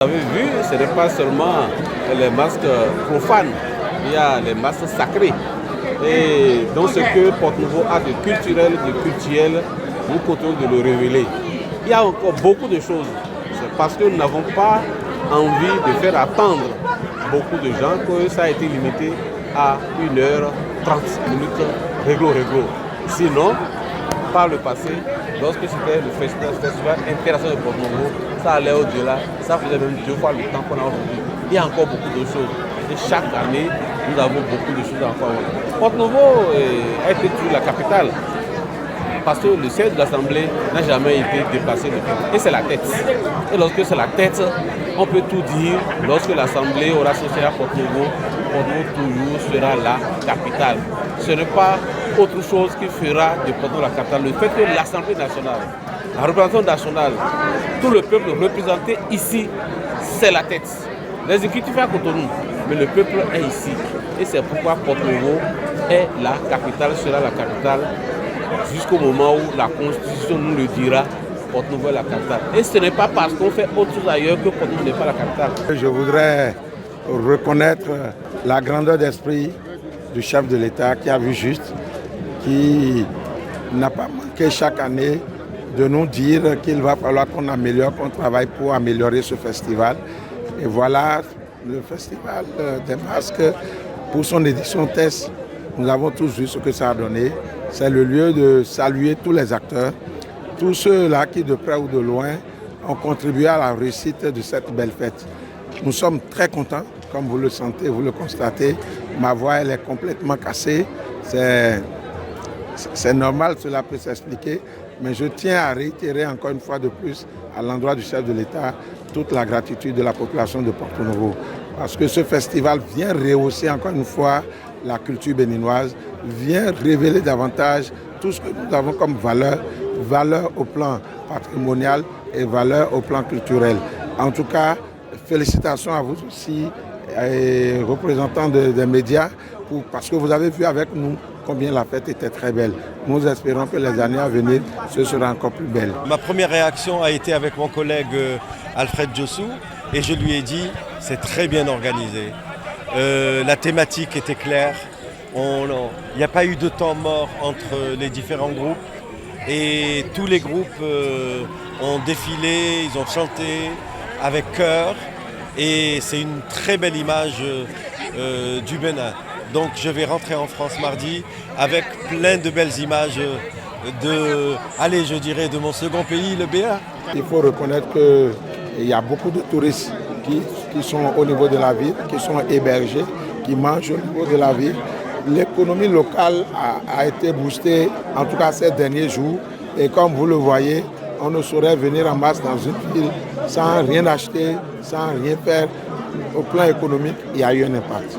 Vous avez vu, ce n'est pas seulement les masques profanes, il y a les masques sacrés. Et dans ce que Porte-Nouveau a de culturel, de cultuel, nous continuons de le révéler. Il y a encore beaucoup de choses. C'est parce que nous n'avons pas envie de faire attendre beaucoup de gens que ça a été limité à 1h30 réglo. Sinon, par le passé, lorsque c'était le festival international de Porte-Nouveau, ça allait au-delà, ça faisait même 2 fois le temps qu'on a aujourd'hui. Il y a encore beaucoup de choses. Et chaque année, nous avons beaucoup de choses encore. Porte-Nouveau a été toujours la capitale. Parce que le siège de l'Assemblée n'a jamais été déplacé depuis. Et c'est la tête. Et lorsque c'est la tête, on peut tout dire. Lorsque l'Assemblée aura son siège à Porte-Nouveau, Porte-Nouveau toujours sera la capitale. Ce n'est pas autre chose qui fera de Porte-Nouveau la capitale. Le fait que l'Assemblée nationale, la représentation nationale, tout le peuple représenté ici, c'est la tête. L'exécutif est à Cotonou, mais le peuple est ici. Et c'est pourquoi Porte-Nouveau est la capitale, sera la capitale, jusqu'au moment où la Constitution nous le dira, Porte-Nouveau est la capitale. Et ce n'est pas parce qu'on fait autre chose ailleurs que Porte-Nouveau n'est pas la capitale. Je voudrais reconnaître la grandeur d'esprit du chef de l'État qui a vu juste, qui n'a pas manqué chaque année de nous dire qu'il va falloir qu'on améliore, qu'on travaille pour améliorer ce festival. Et voilà le festival des masques pour son édition test. Nous avons tous vu ce que ça a donné. C'est le lieu de saluer tous les acteurs, tous ceux-là qui, de près ou de loin, ont contribué à la réussite de cette belle fête. Nous sommes très contents, comme vous le sentez, vous le constatez. Ma voix, elle est complètement cassée. C'est normal, cela peut s'expliquer. Mais je tiens à réitérer encore une fois de plus, à l'endroit du chef de l'État, toute la gratitude de la population de Porte-Nouveau. Parce que ce festival vient rehausser encore une fois la culture béninoise, vient révéler davantage tout ce que nous avons comme valeur au plan patrimonial et valeur au plan culturel. En tout cas, félicitations à vous aussi, représentants des médias, parce que vous avez vu avec nous combien la fête était très belle. Nous espérons que les années à venir, ce sera encore plus belle. Ma première réaction a été avec mon collègue Alfred Jossou et je lui ai dit, c'est très bien organisé. La thématique était claire. Il n'y a pas eu de temps mort entre les différents groupes et tous les groupes ont défilé, ils ont chanté avec cœur et c'est une très belle image du Bénin. Donc je vais rentrer en France mardi avec plein de belles images de mon second pays, le Bénin. Il faut reconnaître qu'il y a beaucoup de touristes qui sont au niveau de la ville, qui sont hébergés, qui mangent au niveau de la ville. L'économie locale a été boostée, en tout cas ces derniers jours. Et comme vous le voyez, on ne saurait venir en masse dans une ville sans rien acheter, sans rien faire. Au plan économique, il y a eu un impact.